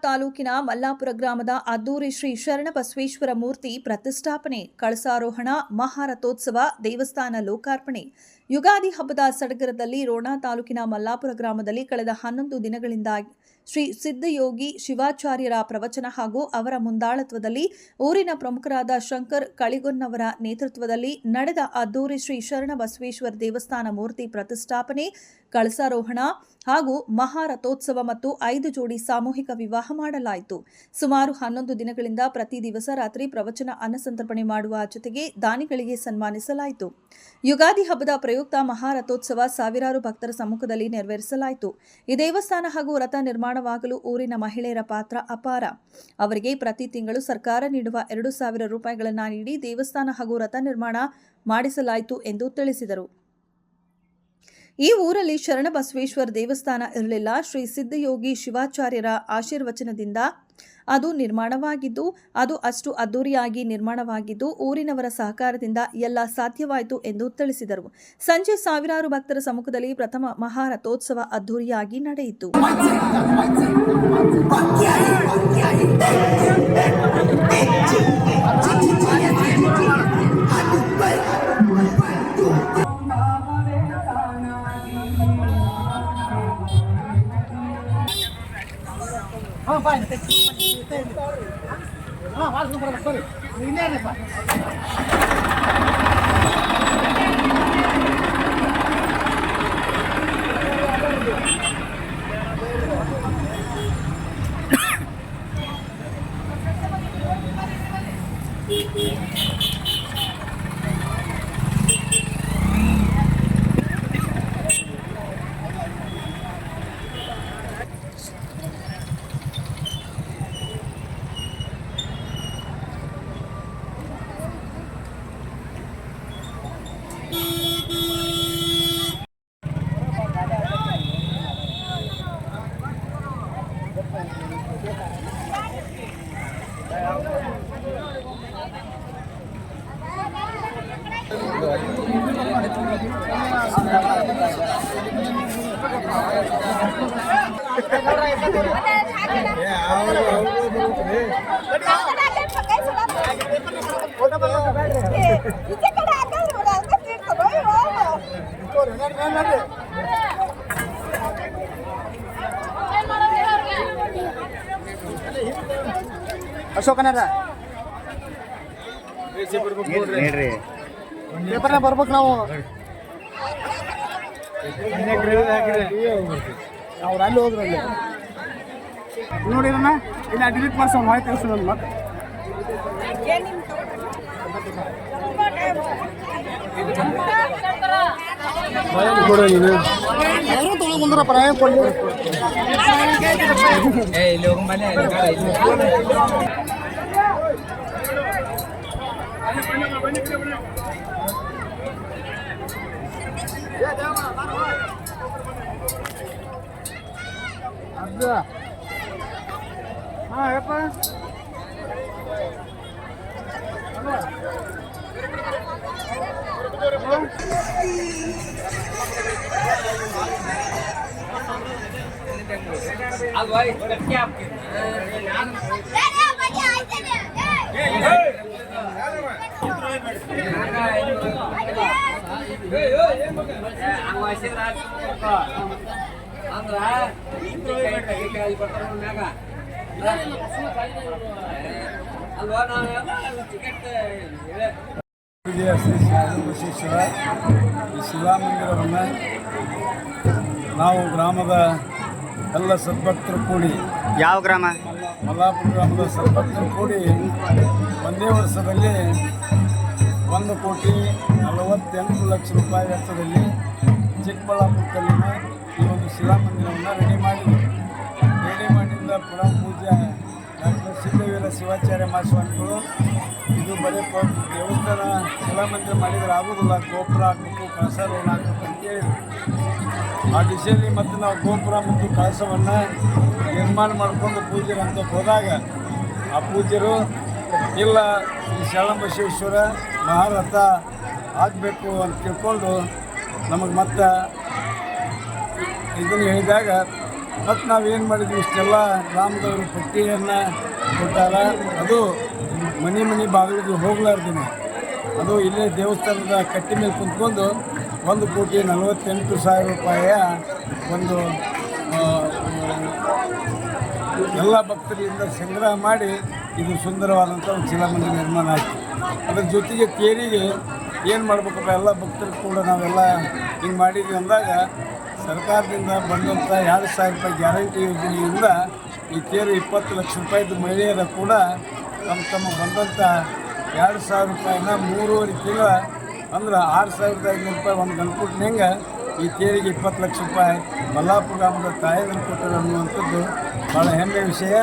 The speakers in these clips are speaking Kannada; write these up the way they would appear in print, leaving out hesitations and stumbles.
ತಾಲೂಕಿನ ಮಲ್ಲಾಪುರ ಗ್ರಾಮದ ಅದ್ದೂರಿ ಶ್ರೀ ಶರಣಬಸವೇಶ್ವರ ಮೂರ್ತಿ ಪ್ರತಿಷ್ಠಾಪನೆ, ಕಳಸಾರೋಹಣ, ಮಹಾರಥೋತ್ಸವ, ದೇವಸ್ಥಾನ ಲೋಕಾರ್ಪಣೆ. ಯುಗಾದಿ ಹಬ್ಬದ ಸಡಗರದಲ್ಲಿ ರೋಣ ತಾಲೂಕಿನ ಮಲ್ಲಾಪುರ ಗ್ರಾಮದಲ್ಲಿ ಕಳೆದ 11 ದಿನಗಳಿಂದ ಶ್ರೀ ಸಿದ್ದಯೋಗಿ ಶಿವಾಚಾರ್ಯರ ಪ್ರವಚನ ಹಾಗೂ ಅವರ ಮುಂದಾಳತ್ವದಲ್ಲಿ ಊರಿನ ಪ್ರಮುಖರಾದ ಶಂಕರ್ ಕಳಿಗೊನ್ನವರ ನೇತೃತ್ವದಲ್ಲಿ ನಡೆದ ಅದ್ದೂರಿ ಶ್ರೀ ಶರಣಬಸವೇಶ್ವರ ದೇವಸ್ಥಾನ ಮೂರ್ತಿ ಪ್ರತಿಷ್ಠಾಪನೆ, ಕಳಸಾರೋಹಣ ಹಾಗೂ ಮಹಾರಥೋತ್ಸವ ಮತ್ತು 5 ಜೋಡಿ ಸಾಮೂಹಿಕ ವಿವಾಹ ಮಾಡಲಾಯಿತು. ಸುಮಾರು 11 ದಿನಗಳಿಂದ ಪ್ರತಿ ದಿವಸ ರಾತ್ರಿ ಪ್ರವಚನ ಅನ್ನಸಂತರ್ಪಣೆ ಮಾಡುವ ಜೊತೆಗೆ ದಾನಿಗಳಿಗೆ ಸನ್ಮಾನಿಸಲಾಯಿತು. ಯುಗಾದಿ ಹಬ್ಬದ ಪ್ರಯುಕ್ತ ಮಹಾರಥೋತ್ಸವ ಸಾವಿರಾರು ಭಕ್ತರ ಸಮ್ಮುಖದಲ್ಲಿ ನೆರವೇರಿಸಲಾಯಿತು. ಈ ದೇವಸ್ಥಾನ ಹಾಗೂ ರಥ ನಿರ್ಮಾಣವಾಗಲು ಊರಿನ ಮಹಿಳೆಯರ ಪಾತ್ರ ಅಪಾರ. ಅವರಿಗೆ ಪ್ರತಿ ತಿಂಗಳು ಸರ್ಕಾರ ನೀಡುವ 2,000 ರೂಪಾಯಿಗಳನ್ನು ನೀಡಿ ದೇವಸ್ಥಾನ ಹಾಗೂ ರಥ ನಿರ್ಮಾಣ ಮಾಡಿಸಲಾಯಿತು ಎಂದು ತಿಳಿಸಿದರು. ಈ ಊರಲ್ಲಿ ಶರಣಬಸವೇಶ್ವರ ದೇವಸ್ಥಾನ ಇರಲಿಲ್ಲ. ಶ್ರೀ ಸಿದ್ದಯೋಗಿ ಶಿವಾಚಾರ್ಯರ ಆಶೀರ್ವಚನದಿಂದ ಅದು ನಿರ್ಮಾಣವಾಗಿದ್ದು, ಅದು ಅಷ್ಟು ಅದ್ದೂರಿಯಾಗಿ ನಿರ್ಮಾಣವಾಗಿದ್ದು, ಊರಿನವರ ಸಹಕಾರದಿಂದ ಎಲ್ಲ ಸಾಧ್ಯವಾಯಿತು ಎಂದು ತಿಳಿಸಿದರು. ಸಂಜೆ ಸಾವಿರಾರು ಭಕ್ತರ ಸಮ್ಮುಖದಲ್ಲಿ ಪ್ರಥಮ ಮಹಾರಥೋತ್ಸವ ಅದ್ದೂರಿಯಾಗಿ ನಡೆಯಿತು. ಅಶೋಕನರ ಪೇಪರ್ನ ಬರ್ಬೇಕು ನಾವು. ಅವ್ರು ಅಲ್ಲಿ ಹೋದ್ರಲ್ಲಿ ನೋಡಿ ನನ್ನ ಇಲ್ಲ ಡಿಲೀಟ್ ಮಾಡ್ಸೋ ಮಾಹಿತಿ ತಿಳಿಸೋದು ಮತ್ತೆ ತೊಗೊಂಡ್ರ ಪರ ಕೊಡಿ. ಹಾಂ ಯಪ್ಪ ಶ್ರೀ ಶರಣಬಸವೇಶ್ವರ ಈ ಶಿಲಾಮಂದಿರವನ್ನು ನಾವು ಗ್ರಾಮದ ಎಲ್ಲ ಸದ್ಭಕ್ತರು ಕೂಡಿ, ಯಾವ ಗ್ರಾಮ? ಮಲ್ಲಾಪುರ ಗ್ರಾಮದ ಸದ್ಭಕ್ತರು ಕೂಡಿ ಒಂದೇ ವರ್ಷದಲ್ಲಿ 1,48 ಲಕ್ಷ ರೂಪಾಯಿ ವೆಚ್ಚದಲ್ಲಿ ಚಿಕ್ಕಬಳ್ಳಾಪುರದಲ್ಲಿನ ಈ ಒಂದು ಶಿಲಾಮಂದಿರವನ್ನು ರೆಡಿ ಮಾಡಿದ್ದ ಪುರಂ ಪೂಜ್ಯ ಡಾಕ್ಟರ್ ಸಿದ್ದವೀರ ಶಿವಾಚಾರ್ಯ ಮಹಾಸ್ವಾಮಿಗಳು ಇದು ಬರೀ ದೇವಸ್ಥಾನ ಶಿಲಾಮಂದಿರ ಮಾಡಿದರೆ ಆಗೋದಿಲ್ಲ, ಗೋಪುರ ಹಾಕಬೇಕು, ಕಳಸಾರೋಹಣ ಹಾಕಬೇಕು ಅಂತ ಹೇಳಿದರು. ಆ ದಿಶೆಯಲ್ಲಿ ಮತ್ತು ನಾವು ಗೋಪುರ ಮತ್ತು ಕಳಸವನ್ನು ನಿರ್ಮಾಣ ಮಾಡಿಕೊಂಡು ಪೂಜ್ಯರು ಅಂತ ಹೋದಾಗ ಆ ಪೂಜ್ಯರು ಇಲ್ಲ ಈ ಶರಣಬಸವೇಶ್ವರ ಮಹಾರಥ ಆಗಬೇಕು ಅಂತ ತಿಳ್ಕೊಂಡು ನಮಗೆ ಮತ್ತೆ ಇದನ್ನು ಹೇಳಿದಾಗ ಮತ್ತು ನಾವೇನು ಮಾಡಿದ್ವಿ ಇಷ್ಟೆಲ್ಲ ಗ್ರಾಮದವರು ಪಟ್ಟಿಯನ್ನು ಕೊಟ್ಟಾರ. ಅದು ಮನೆ ಬಾಗಿಲಿಗೆ ಹೋಗ್ಲಾರ್ದೇನೆ ಅದು ಇಲ್ಲೇ ದೇವಸ್ಥಾನದ ಕಟ್ಟಿ ಮೇಲೆ ಕುಂತ್ಕೊಂಡು 1,48,00,000 ರೂಪಾಯಿಯ ಒಂದು ಎಲ್ಲ ಭಕ್ತರಿಂದ ಸಂಗ್ರಹ ಮಾಡಿ ಇದು ಸುಂದರವಾದಂಥ ಒಂದು ಶಿಲಾಮಂದಿರ ನಿರ್ಮಾಣ ಆಯಿತು. ಅದರ ಜೊತೆಗೆ ತೇರಿಗೆ ಏನು ಮಾಡಬೇಕಪ್ಪ ಎಲ್ಲ ಭಕ್ತರು ಕೂಡ ನಾವೆಲ್ಲ ಹಿಂಗೆ ಮಾಡಿದ್ವಿ ಅಂದಾಗ ಸರ್ಕಾರದಿಂದ ಬಂದಂಥ 2,000 ರೂಪಾಯಿ ಗ್ಯಾರಂಟಿ ಯೋಜನೆಯಿಂದ ಈ ತೇರು 20 ಲಕ್ಷ ರೂಪಾಯಿದು ಮಹಿಳೆಯರ ಕೂಡ ತಮ್ಮ ಬಂದಂಥ 2,000 ರೂಪಾಯಿನ 3.5 ತಿಂಗಳ ಅಂದ್ರೆ 6,500 ರೂಪಾಯಿ ಒಂದು ಗಂಟುಟ್ನಂಗೆ ಈ ತೇರಿಗೆ 20 ಲಕ್ಷ ರೂಪಾಯಿ ಮಲ್ಲಾಪುರ ಗ್ರಾಮದ ತಾಯಿಯನ್ನು ಕೊಟ್ಟರು ಅನ್ನುವಂಥದ್ದು ಭಾಳ ಹೆಮ್ಮೆಯ ವಿಷಯ.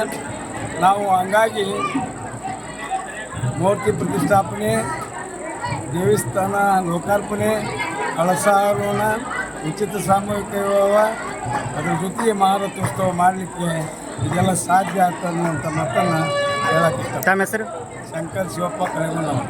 ನಾವು ಹಂಗಾಗಿ ಮೂರ್ತಿ ಪ್ರತಿಷ್ಠಾಪನೆ, ದೇವಸ್ಥಾನ ಲೋಕಾರ್ಪಣೆ, ಕಳಸಾರೋಹಣ, ಉಚಿತ ಸಾಮೂಹಿಕ ವಿವಾಹ, ಅದರ ಜೊತೆಗೆ ಮಹಾರಥೋತ್ಸವ ಮಾಡಲಿಕ್ಕೆ ಇದೆಲ್ಲ ಸಾಧ್ಯ ಆಗ್ತದೆ ಅನ್ನುವಂಥ ಮಾತನ್ನು ಹೇಳಕ್ಕೆ ಇಷ್ಟ. ತಮ್ಮ ಹೆಸರು? ಶಂಕರ್ ಶಿವಪ್ಪ ಕಳೆಗೊಂಡವರು.